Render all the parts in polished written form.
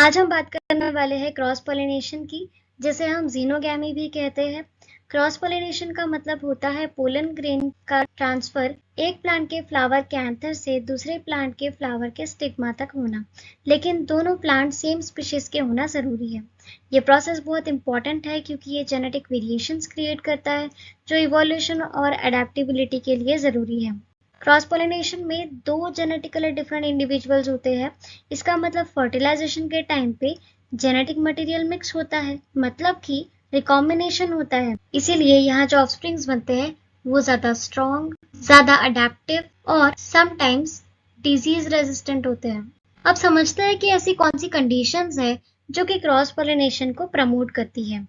आज हम बात करने वाले हैं क्रॉस पॉलिनेशन की, जिसे हम ज़ीनोगैमी भी कहते हैं। क्रॉस पॉलिनेशन का मतलब होता है पोलन ग्रेन का ट्रांसफर एक प्लांट के फ्लावर के एंथर से दूसरे प्लांट के फ्लावर के स्टिग्मा तक होना, लेकिन दोनों प्लांट सेम स्पीशीज के होना जरूरी है। ये प्रोसेस बहुत इंपॉर्टेंट है क्योंकि ये जेनेटिक वेरिएशंस क्रिएट करता है जो इवोल्यूशन और अडेप्टेबिलिटी के लिए जरूरी है। क्रॉस पॉलिनेशन में दो जेनेटिकली डिफरेंट इंडिविजुअल्स होते हैं। इसका मतलब फर्टिलाइजेशन के टाइम पे जेनेटिक मटेरियल मिक्स होता है, मतलब कि रिकॉम्बिनेशन होता है। इसीलिए यहाँ जो ऑफस्प्रिंग्स बनते हैं वो ज्यादा स्ट्रॉन्ग, ज्यादा अडेप्टिव और समटाइम्स डिजीज रेजिस्टेंट होते हैं। अब समझते हैं कि ऐसी कौन सी कंडीशंस है जो कि क्रॉस पॉलिनेशन को प्रमोट करती है।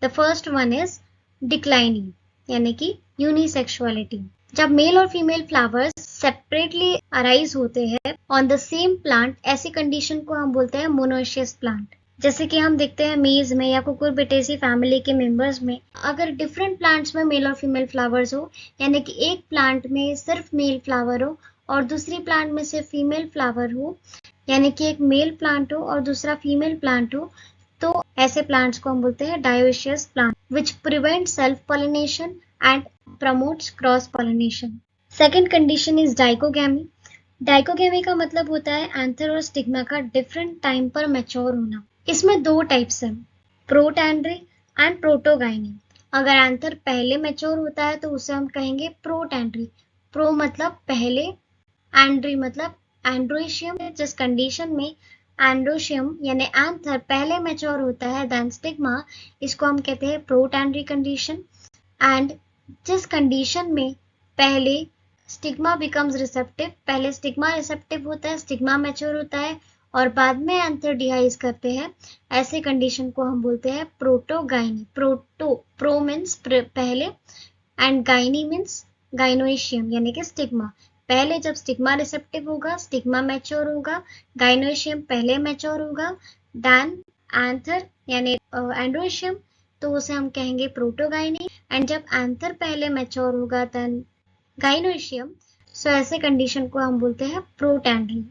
The first one is declining, यानी कि यूनिसेक्सुअलिटी। जब मेल और फीमेल फ्लावर्स सेपरेटली अराइज होते हैं ऑन द सेम प्लांट, ऐसी कंडीशन को हम बोलते हैं मोनोइशियस प्लांट। जैसे कि हम देखते हैं मेज में या कुकुरबिटेसी फैमिली के मेंबर्स में, अगर डिफरेंट प्लांट्स में मेल और फीमेल फ्लावर्स हो, यानी कि एक प्लांट में सिर्फ मेल फ्लावर हो और दूसरी प्लांट में सिर्फ फीमेल फ्लावर हो, यानी कि एक मेल प्लांट हो और दूसरा फीमेल प्लांट हो, तो ऐसे प्लांट्स को हम बोलते हैं डायोइशियस plant, which prevent self pollination and promotes cross pollination. Second condition is dichogamy. Dichogamy का मतलब होता है एंथर और स्टिग्मा का डिफरेंट टाइम पर मैच्योर होना। इसमें दो टाइप्स हैं, प्रोटैंड्री एंड प्रोटोगाइनी। अगर एंथर पहले मैच्योर होता है तो उसे हम कहेंगे प्रोटैंड्री। प्रो मतलब पहले, एंड्री मतलब एंड्रोशियम। जिस कंडीशन में एंड्रोशियम यानी एंथर पहले मैच्योर होता है देन स्टिग्मा, इसको हम कहते हैं प्रोटैंड्री कंडीशन। एंड जिस कंडीशन में पहले स्टिग्मा बिकम्स रिसेप्टिव, पहले स्टिग्मा रिसेप्टिव होता है, स्टिग्मा मैच्योर होता है और बाद में एंथर डिहाइज करते हैं, ऐसे कंडीशन को हम बोलते हैं प्रोटोगाइनी। प्रो मीन्स पहले एंड गाइनी मीन्स गाइनोइशियम यानी कि स्टिग्मा। पहले जब स्टिग्मा रिसेप्टिव होगा, स्टिग्मा मैच्योर होगा, गाइनोइशियम पहले मैच्योर होगा, देन एंथर यानी एंड्रोइशियम, तो उसे हम कहेंगे प्रोटोगाइनी। एंड जब एंथर पहले मैच्योर होगा देन गाइनोइशियम, सो ऐसे कंडीशन को हम बोलते हैं प्रोटैंड्री।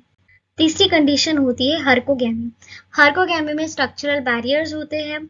तीसरी कंडीशन होती है हर्कोगैमी। हर्कोगैमी में स्ट्रक्चरल बैरियर्स होते हैं,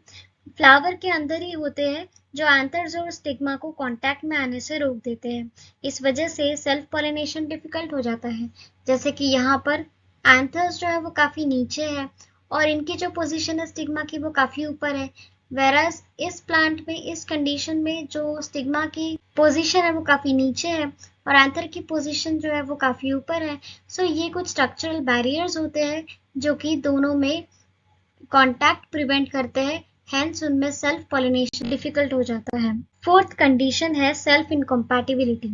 फ्लावर के अंदर ही होते हैं, जो एंथर्स और स्टिग्मा को कांटेक्ट में आने से रोक देते हैं। इस वजह से सेल्फ पॉलिनेशन डिफिकल्ट हो जाता है। जैसे कि यहाँ पर एंथर्स जो है वो काफी नीचे है और इनकी जो पोजीशन है स्टिग्मा की वो काफी ऊपर है, वेराज इस प्लांट में इस कंडीशन में जो स्टिग्मा की पोजीशन है वो काफी नीचे है और एंथर की पोजीशन जो है वो काफी ऊपर है। सो ये कुछ स्ट्रक्चरल बैरियर्स होते हैं जो कि दोनों में कांटेक्ट प्रिवेंट करते हैं, हेंस उनमें सेल्फ पॉलिनेशन डिफिकल्ट हो जाता है। फोर्थ कंडीशन है सेल्फ इनकम्पैटिबिलिटी।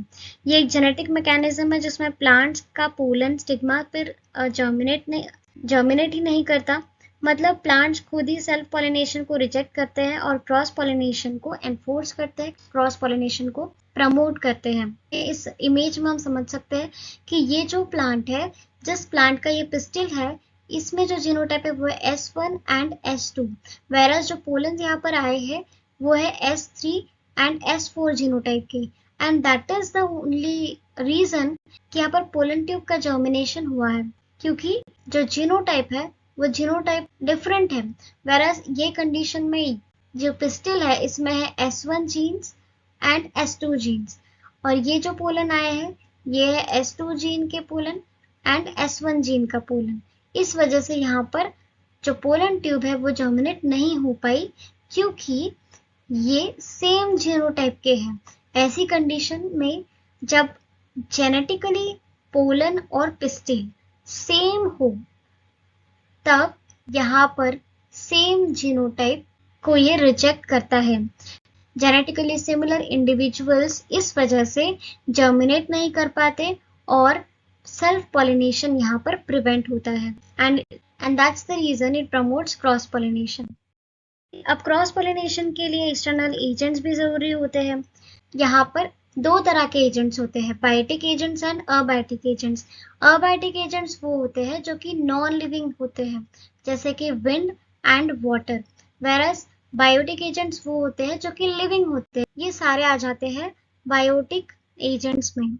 ये एक जेनेटिक मैकेनिज्म है जिसमें प्लांट्स का पोलन स्टिग्मा पर जर्मिनेट ही नहीं करता, मतलब प्लांट्स खुद ही सेल्फ पॉलिनेशन को रिजेक्ट करते हैं और क्रॉस पॉलिनेशन को एनफोर्स करते हैं, क्रॉस पॉलिनेशन को प्रमोट करते हैं। इस इमेज में हम समझ सकते हैं कि ये जो प्लांट है, जिस प्लांट का ये पिस्टिल है, इसमें जो जीनोटाइप है वो है S1 एंड S2, वेराज जो पोलन यहाँ पर आए हैं वो है S3 एंड S4 जीनोटाइप के। And that is the only reason कि यहाँ पर पोलन ट्यूब का जर्मिनेशन हुआ है, क्योंकि जो जीनोटाइप है वो जीनोटाइप डिफरेंट है। वेराज ये कंडीशन में जो पिस्टिल है इसमें है S1 jeans and S2 jeans, और ये जो पोलन आए हैं ये है S2 जीन के पोलन एंड S1 जीन का पोलन। इस वजह से यहाँ पर जो पोलन ट्यूब है वो जर्मिनेट नहीं हो पाई, क्योंकि ये सेम जीनोटाइप के हैं। ऐसी कंडीशन में जब जेनेटिकली पोलन और पिस्टिल सेम हो, तब यहाँ पर सेम जीनोटाइप को ये रिजेक्ट करता है। जेनेटिकली सिमिलर इंडिविजुअल्स इस वजह से जर्मिनेट नहीं कर पाते और सेल्फ पॉलिनेशन यहाँ पर प्रिवेंट होता है, and that's the reason it promotes cross pollination. अब क्रॉस पॉलिनेशन के लिए एक्सटर्नल एजेंट्स भी जरूरी होते हैं। यहाँ पर दो तरह के एजेंट्स होते हैं, biotic agents and abiotic agents. Abiotic agents वो होते हैं जो कि नॉन लिविंग होते हैं, जैसे कि wind and water, whereas biotic agents वो होते हैं जो कि लिविंग होते हैं। ये सारे आ जाते हैं बायोटिक एजेंट्स में।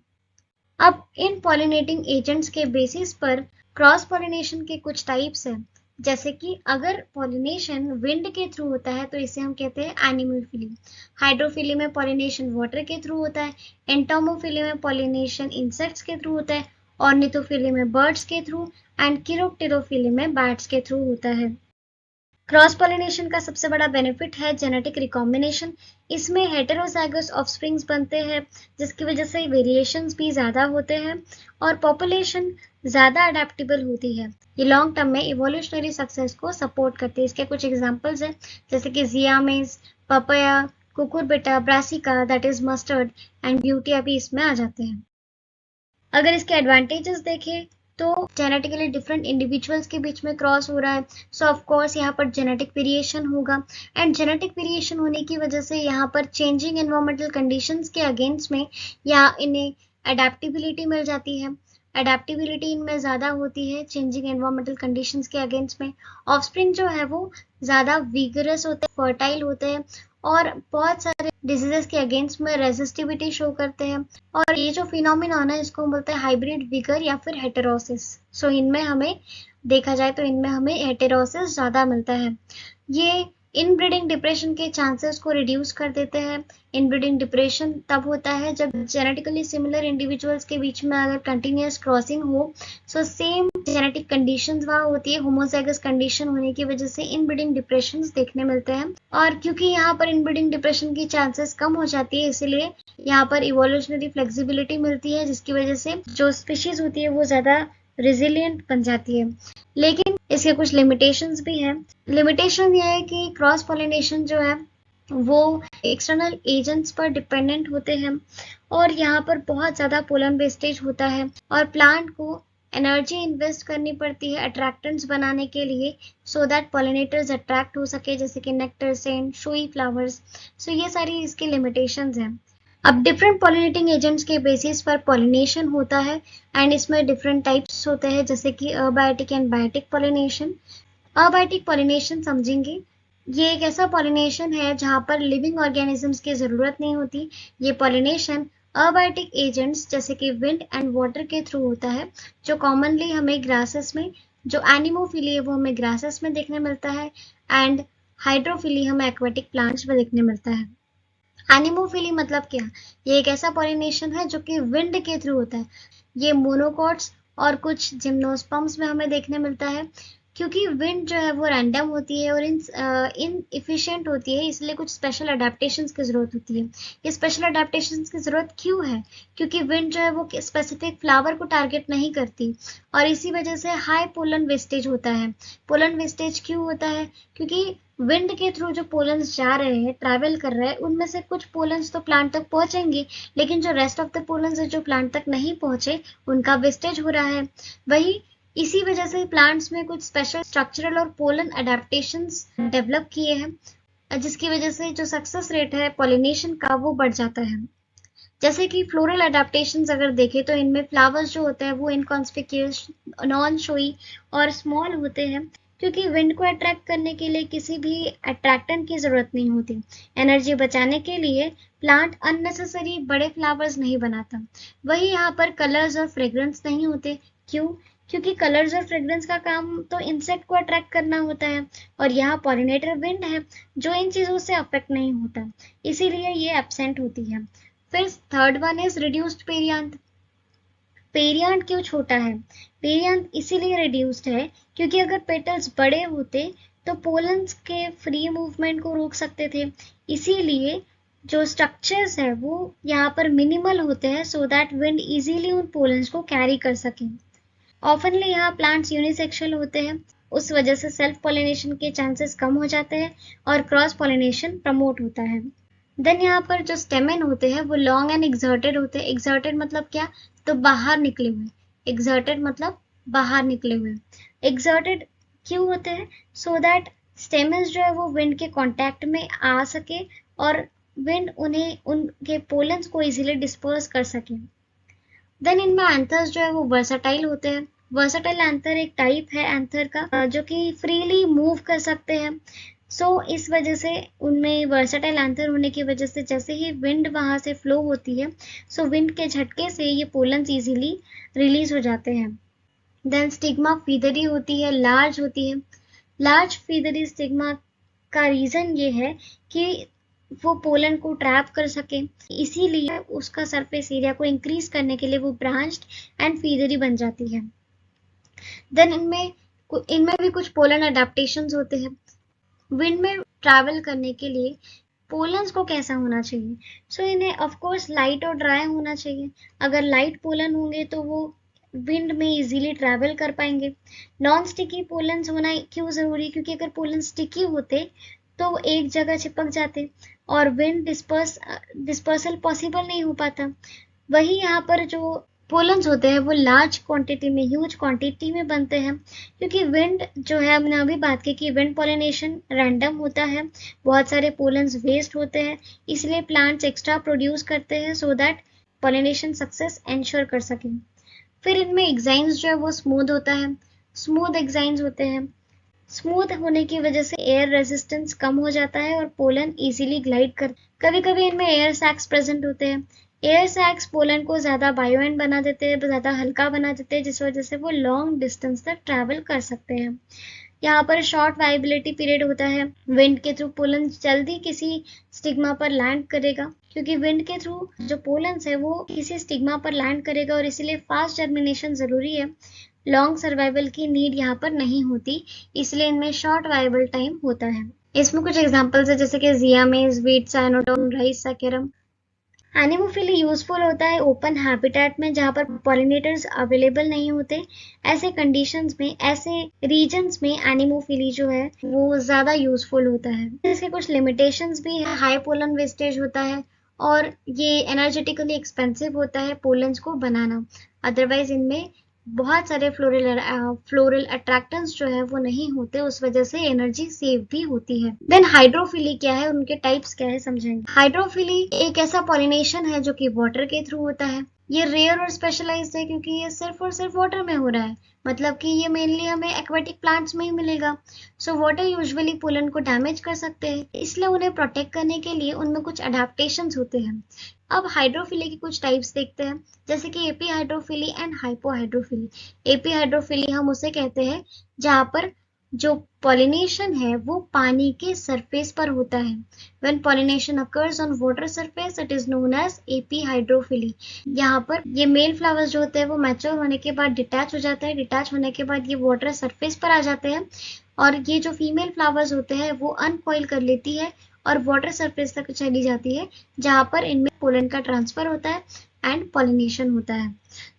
अब इन पॉलिनेटिंग एजेंट्स के बेसिस पर क्रॉस पॉलिनेशन के कुछ टाइप्स हैं, जैसे कि अगर पॉलिनेशन विंड के थ्रू होता है तो इसे हम कहते हैं एनिमोफिली। हाइड्रोफिली में पॉलिनेशन वाटर के थ्रू होता है। एंटोमोफिली में पॉलिनेशन इंसेक्ट्स के थ्रू होता है। ऑर्निथोफिली में बर्ड्स के थ्रू एंड किरोप्टेरोफिली में बैट्स के थ्रू होता है। क्रॉस पॉलिनेशन का सबसे बड़ा बेनिफिट है जेनेटिक रिकॉम्बिनेशन। इसमें हेटेरोजाइगस ऑफस्प्रिंग्स बनते हैं जिसकी वजह से वेरिएशंस भी ज़्यादा होते हैं और पॉपुलेशन ज़्यादा अडेप्टेबल होती है। ये लॉन्ग टर्म में इवोल्यूशनरी सक्सेस को सपोर्ट करती है। इसके कुछ एग्जांपल्स हैं जैसे कि Zea mays, papaya, Cucurbita, Brassica that is mustard and Butea भी इसमें आ जाते हैं। अगर इसके एडवांटेजेस देखें तो जेनेटिकली डिफरेंट इंडिविजुअल्स के बीच में क्रॉस हो रहा है, सो ऑफ कोर्स यहाँ पर जेनेटिक वेरिएशन होगा एंड जेनेटिक वेरिएशन होने की वजह से यहाँ पर चेंजिंग एनवायरमेंटल कंडीशंस के अगेंस्ट में या इन्हें अडेप्टेबिलिटी मिल जाती है। अडेप्टेबिलिटी इनमें ज़्यादा होती है चेंजिंग एनवायरमेंटल कंडीशंस के अगेंस्ट में। ऑफस्प्रिंग जो है वो ज़्यादा विगरस होते हैं, फर्टाइल होते हैं और बहुत सारे डिजीजेस के अगेंस्ट में रेजिस्टिविटी शो करते हैं। और ये जो फिनोमिनॉन है इसको हम बोलते हैं हाइब्रिड विगर या फिर हेटेरोसिस। सो इनमें हमें देखा जाए तो इनमें हमें हेटेरोसिस ज़्यादा मिलता है। ये इनब्रीडिंग डिप्रेशन के चांसेस को रिड्यूस कर देते हैं। इनब्रीडिंग डिप्रेशन तब होता है जब जेनेटिकली सिमिलर इंडिविजुअल्स के बीच में अगर कंटिन्यूस क्रॉसिंग हो, सो सेम जेनेटिक कंडीशंस वहाँ होती है, होमोजाइगस कंडीशन होने की वजह से इनब्रीडिंग डिप्रेशंस देखने मिलते हैं। और क्योंकि यहाँ पर इनब्रीडिंग डिप्रेशन की चांसेस कम हो जाती है इसीलिए यहाँ पर इवोल्यूशनरी फ्लेक्सिबिलिटी मिलती है जिसकी वजह से जो स्पीशीज होती है वो ज़्यादा रेजिलिएंट बन जाती है। लेकिन इसके कुछ लिमिटेशंस भी हैं। लिमिटेशन यह है कि क्रॉस पॉलिनेशन जो है वो एक्सटर्नल एजेंट्स पर डिपेंडेंट होते हैं और यहाँ पर बहुत ज़्यादा पोलन वेस्टेज होता है और प्लांट को एनर्जी इन्वेस्ट करनी पड़ती है अट्रैक्टेंट्स बनाने के लिए सो दैट पॉलिनेटर्स अट्रैक्ट हो सके, जैसे कि नेक्टर, सेंट, शोई फ्लावर्स। सो ये सारी इसकी लिमिटेशंस हैं। अब डिफरेंट पॉलिनेटिंग एजेंट्स के बेसिस पर पॉलिनेशन होता है एंड इसमें डिफरेंट टाइप्स होते हैं जैसे कि abiotic and biotic pollination. Abiotic pollination समझेंगे, ये एक ऐसा पॉलिनेशन है जहाँ पर लिविंग ऑर्गेनिजम्स की ज़रूरत नहीं होती। ये पॉलिनेशन अबायोटिक एजेंट्स जैसे कि विंड एंड वाटर के थ्रू होता है जो कॉमनली हमें ग्रासेस में, जो एनिमोफिली है वो हमें ग्रासेस में देखने मिलता है एंड हाइड्रोफिली हमें एक्वेटिक प्लांट्स में देखने मिलता है। एनिमोफिली मतलब क्या? ये एक ऐसा पॉलिनेशन है जो कि विंड के थ्रू होता है। ये मोनोकॉट्स और कुछ जिम्नोस्पर्म्स में हमें देखने मिलता है। क्योंकि विंड जो है वो रैंडम होती है और इनएफिशिएंट होती है इसलिए कुछ स्पेशल अडेप्टेशंस की ज़रूरत होती है। ये स्पेशल अडेप्टेशंस की ज़रूरत क्यों है? क्योंकि विंड जो है वो स्पेसिफिक फ्लावर को टारगेट नहीं करती और इसी वजह से हाई पोलन वेस्टेज होता है। पोलन वेस्टेज क्यों होता है? क्योंकि विंड के थ्रू जो पोलन्स जा रहे हैं, ट्रैवल कर रहे हैं, उनमें से कुछ पोलन्स तो प्लांट तक पहुंचेंगे लेकिन जो रेस्ट ऑफ द पोलन्स है जो प्लांट तक नहीं पहुंचे उनका वेस्टेज हो रहा है। वही इसी वजह से प्लांट्स में कुछ स्पेशल स्ट्रक्चरल और पोलन अडेप्टेशंस डेवलप किए हैं जिसकी वजह से जो सक्सेस रेट है पॉलिनेशन का वो बढ़ जाता है। जैसे कि फ्लोरल अडेप्टेशंस अगर देखें तो इनमें फ्लावर्स जो होते हैं वो इनकॉन्स्पिक्यूअस, नॉन शोई और स्मॉल होते हैं क्योंकि विंड को अट्रैक्ट करने के लिए किसी भी अट्रैक्टेंट की जरूरत नहीं होती। एनर्जी बचाने के लिए प्लांट अननेसेसरी बड़े फ्लावर्स नहीं बनाता। वही यहाँ पर कलर्स और फ्रेग्रेंस नहीं होते। क्यों? क्योंकि कलर्स और फ्रेग्रेंस का काम तो इंसेक्ट को अट्रैक्ट करना होता है और यहाँ पॉलिनेटर विंड है जो इन चीज़ों से अफेक्ट नहीं होता, इसीलिए ये एब्सेंट होती है। फिर third one is reduced perianth. Perianth क्यों छोटा है? पेरियांथ इसीलिए रिड्यूस्ड है क्योंकि अगर पेटल्स बड़े होते तो पोलन्स के फ्री मूवमेंट को रोक सकते थे, इसीलिए जो स्ट्रक्चर्स है वो यहाँ पर मिनिमल होते हैं सो दैट विंड इजीली उन पोलन्स को कैरी कर सके। ऑफनली यहाँ प्लांट्स यूनिसेक्सुअल होते हैं, उस वजह से सेल्फ पॉलिनेशन के चांसेस कम हो जाते हैं और क्रॉस पॉलिनेशन प्रमोट होता है। देन यहाँ पर जो स्टेमेन होते हैं वो लॉन्ग एंड एक्सर्टेड होते हैं। एक्सर्टेड मतलब क्या? तो बाहर निकले हुए। एक्सर्टेड मतलब बाहर निकले हुए। एक्सर्टेड क्यों होते हैं? सो दैट स्टेमेन्स जो है वो विंड के कांटेक्ट में आ सके और विंड उन्हें उनके पोलन्स को इजीली डिस्पर्स कर सके। देन इनमें एंथर्स जो है वो वर्सटाइल होते हैं। वर्सटाइल एंथर एक टाइप है एंथर का जो कि फ्रीली मूव कर सकते हैं। इस वजह से उनमें वर्सटाइल एंथर होने की वजह से जैसे ही विंड वहाँ से फ्लो होती है विंड के झटके से ये पोलन्स इजीली रिलीज हो जाते हैं। देन स्टिग्मा फीदरी होती है, लार्ज होती है। लार्ज फीदरी स्टिग्मा का रीजन ये है कि वो पोलन को ट्रैप कर सके, इसीलिए उसका सरफेस एरिया को इंक्रीज करने के लिए वो ब्रांच्ड एंड फीदरी बन जाती है। देन इनमें भी कुछ पोलन अडेप्टेशंस होते हैं। विंड में ट्रैवल करने के लिए पोलन्स को कैसा होना चाहिए? सो इन्हें ऑफ कोर्स लाइट और ड्राई होना चाहिए। अगर लाइट पोलन होंगे तो वो विंड में इजीली ट्रैवल कर पाएंगे। नॉन स्टिकी पोलन्स होना क्यों जरूरी? क्योंकि अगर पोलन स्टिकी होते तो वो एक जगह चिपक जाते और विंड डिस्पर्सल पॉसिबल नहीं हो पाता। वही यहाँ पर जो पोलन्स होते हैं वो लार्ज क्वांटिटी में, ह्यूज क्वांटिटी में बनते हैं, क्योंकि विंड जो है, हमने अभी बात की कि विंड पॉलिनेशन रैंडम होता है, बहुत सारे पोलन्स वेस्ट होते हैं, इसलिए प्लांट्स एक्स्ट्रा प्रोड्यूस करते हैं so that pollination success ensure कर सकें। फिर इनमें एग्जाइम्स जो है वो स्मूथ होता है, स्मूथ एग्जाइम्स होते हैं। स्मूथ होने की वजह से एयर रेजिस्टेंस कम हो जाता है और पोलन इजीली ग्लाइड कर। कभी कभी इनमें एयर सैक्स प्रेजेंट होते हैं। एयर सैक्स पोलन को ज्यादा बायोएंट बना देते हैं, ज्यादा हल्का बना देते हैं, जिस वजह से वो लॉन्ग डिस्टेंस तक ट्रैवल कर सकते हैं। यहाँ पर शॉर्ट वाइबिलिटी पीरियड होता है। विंड के थ्रू पोलन जल्दी किसी स्टिग्मा पर लैंड करेगा, क्योंकि विंड के थ्रू जो पोलन्स है वो किसी स्टिग्मा पर लैंड करेगा और इसीलिए फास्ट जर्मिनेशन जरूरी है। लॉन्ग सर्वाइवल की नीड यहाँ पर नहीं होती, इसलिए इनमें शॉर्ट वाइबल टाइम होता है। इसमें कुछ एग्जांपल्स है, जैसे कि Zea mays, wheat, Cynodon, rice Saccharum. Anemophily useful होता है ओपन हैबिटेट में, जहाँ पर पॉलिनेटर्स अवेलेबल नहीं होते। ऐसे कंडीशंस में, ऐसे रीजन्स में एनिमोफिली जो है वो ज्यादा यूजफुल होता है। इसके कुछ लिमिटेशंस भी है। हाई पोलन वेस्टेज होता है और ये एनर्जेटिकली एक्सपेंसिव होता है पोलन्स को बनाना। अदरवाइज इनमें बहुत सारे फ्लोरल अट्रैक्टेंट्स जो है वो नहीं होते, उस वजह से एनर्जी सेव भी होती है। देन हाइड्रोफिली क्या है, उनके टाइप्स क्या है, समझेंगे। हाइड्रोफिली एक ऐसा पॉलिनेशन है जो कि वाटर के थ्रू होता है। ये रेयर और स्पेशलाइज्ड है क्योंकि ये सिर्फ और सिर्फ वाटर में हो रहा है, मतलब कि ये मेनली हमें एक्वेटिक प्लांट्स में ही मिलेगा। सो वाटर यूजुअली पोलन को डैमेज कर सकते हैं, इसलिए उन्हें प्रोटेक्ट करने के लिए उनमें कुछ अडेप्टेशंस होते हैं। अब हाइड्रोफिली की कुछ टाइप्स देखते हैं, जैसे कि epihydrophily and hypohydrophily. Epihydrophily हम उसे कहते हैं जहाँ पर जो पॉलिनेशन है वो पानी के सरफेस पर होता है। When pollination occurs on water surface, it is known as एपीहाइड्रोफिली। यहाँ पर ये मेल फ्लावर्स जो होते हैं वो मैच्योर होने के बाद डिटैच हो जाता है। डिटैच होने के बाद ये वाटर सरफेस पर आ जाते हैं और ये जो फीमेल फ्लावर्स होते हैं वो अनकॉइल कर लेती है और वाटर सरफेस तक चली जाती है, जहाँ पर इनमें पोलन का ट्रांसफर होता है एंड पॉलिनेशन होता है।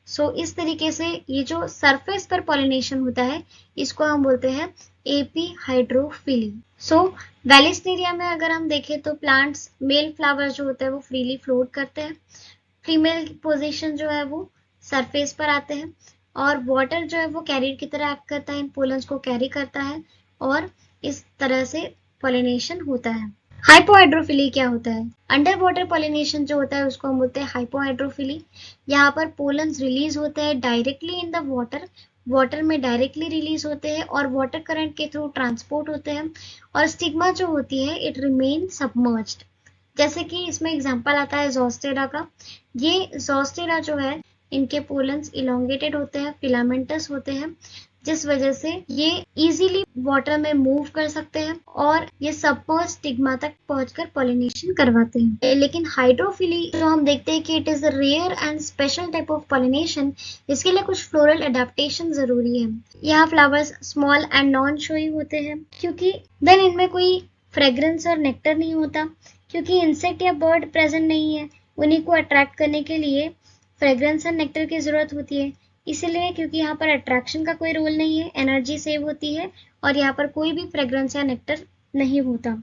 सो इस तरीके से ये जो सरफेस पर पॉलिनेशन होता है इसको हम बोलते हैं एपीहाइड्रोफिली। सो वेलिस्नेरिया में अगर हम देखें तो प्लांट्स, मेल फ्लावर जो होते हैं वो फ्रीली फ्लोट करते हैं। फीमेल पोजीशन जो है वो सरफेस पर आते हैं और वाटर जो है वो कैरियर की तरह एक्ट करता है, इन पोलन्स को कैरी करता है और इस तरह से पॉलिनेशन होता है। हाइपोहाइड्रोफिली क्या होता है? अंडर वाटर पॉलिनेशन जो होता है उसको हम बोलते हैं हाइपोहाइड्रोफिली। यहाँ पर पोलन्स रिलीज होते हैं directly in the water, water में डायरेक्टली रिलीज होते हैं और वाटर करंट के थ्रू ट्रांसपोर्ट होते हैं और स्टिग्मा जो होती है इट रिमेन सबमर्ज्ड। जैसे कि इसमें एग्जांपल आता है ज़ोस्टेरा का। ये ज़ोस्टेरा जो है इनके पोलन्स इलोंगेटेड होते हैं, फिलामेंटस होते हैं, जिस वजह से ये इजीली वाटर में मूव कर सकते हैं और ये सबमर्ज स्टिग्मा तक पहुंचकर पॉलिनेशन करवाते हैं। लेकिन हाइड्रोफिली जो हम देखते हैं कि it is a rare and special type of pollination, इसके लिए कुछ फ्लोरल अडेप्टेशन जरूरी है। यहाँ flowers small and non showy होते हैं क्योंकि देन इनमें कोई फ्रेग्रेंस और नेक्टर नहीं होता, क्योंकि इंसेक्ट या बर्ड प्रेजेंट नहीं है। उन्हीं को अट्रैक्ट करने के लिए फ्रेग्रेंस और नेक्टर की जरूरत होती है, इसीलिए क्योंकि यहाँ पर अट्रैक्शन का कोई रोल नहीं है, एनर्जी सेव होती है और यहाँ पर कोई भी फ्रेग्रेंस या नेक्टर नहीं होता।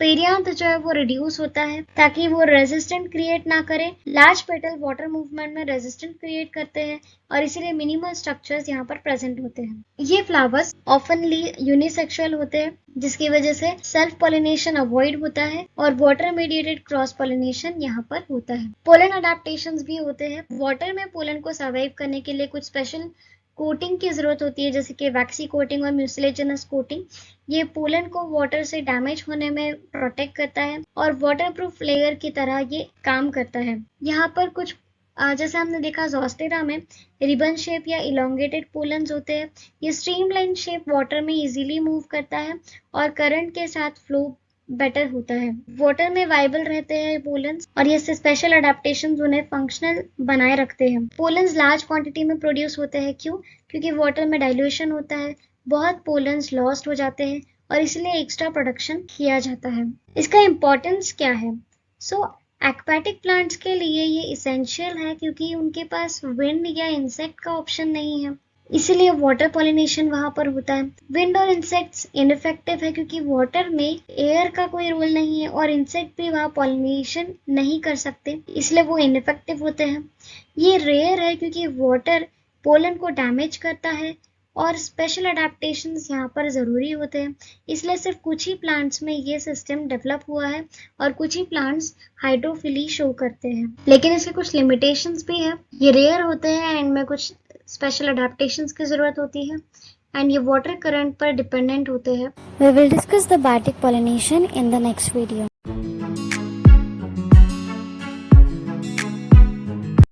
पेरियांथ जो है वो रिड्यूस होता है ताकि वो रेजिस्टेंट क्रिएट ना करे। लार्ज पेटल वाटर मूवमेंट में रेजिस्टेंट क्रिएट करते हैं और इसीलिए मिनिमल स्ट्रक्चर्स यहाँ पर प्रेजेंट होते हैं। ये फ्लावर्स ऑफनली यूनिसेक्सुअल होते हैं, जिसकी वजह से सेल्फ पॉलिनेशन अवॉइड होता है और वाटर मीडिएटेड क्रॉस पॉलिनेशन यहाँ पर होता है। पोलन अडेप्टेशंस भी होते हैं। वाटर में पोलन को सर्वाइव करने के लिए कुछ स्पेशल कोटिंग की जरूरत होती है, जैसे कि वैक्सी कोटिंग और म्यूसिलेजिनस कोटिंग। ये पोलन को वाटर से डैमेज होने में प्रोटेक्ट करता है और वाटर प्रूफ लेयर की तरह ये काम करता है। यहाँ पर कुछ जैसे हमने देखा ज़ोस्टेरा में रिबन शेप या इलोंगेटेड पोलन्स होते हैं। ये स्ट्रीमलाइन शेप वाटर में इजीली मूव करता है और करंट के साथ फ्लो बेटर होता है। वाटर में वाइबल रहते हैं पोलन्स और ये स्पेशल अडेप्टेशंस उन्हें फंक्शनल बनाए रखते हैं। पोलन्स लार्ज क्वांटिटी में प्रोड्यूस होते हैं। क्यों? क्योंकि वाटर में डाइल्यूशन होता है, बहुत पोलन्स लॉस्ट हो जाते हैं और इसलिए एक्स्ट्रा प्रोडक्शन किया जाता है। इसका इम्पोर्टेंस क्या है? एक्वाटिक प्लांट्स के लिए ये इसेंशियल है क्योंकि उनके पास विंड या इंसेक्ट का ऑप्शन नहीं है, इसीलिए वाटर पॉलिनेशन वहां पर होता है। विंड और इंसेक्ट्स इनफेक्टिव है क्योंकि वाटर में एयर का कोई रोल नहीं है और इंसेक्ट भी वहां पॉलिनेशन नहीं कर सकते, इसलिए वो इनफेक्टिव होते हैं। ये रेयर है क्योंकि वाटर पोलन को डैमेज करता है और स्पेशल अडेप्टेशंस यहाँ पर ज़रूरी होते हैं, इसलिए सिर्फ कुछ ही प्लांट्स में ये सिस्टम डेवलप हुआ है और कुछ ही प्लांट्स हाइड्रोफिली शो करते हैं। लेकिन इसके कुछ लिमिटेशंस भी है, ये रेयर होते हैं एंड में कुछ स्पेशल अडेप्टेशंस की ज़रूरत होती है एंड ये वाटर करंट पर डिपेंडेंट होते हैं। We will discuss the biotic pollination in the next video.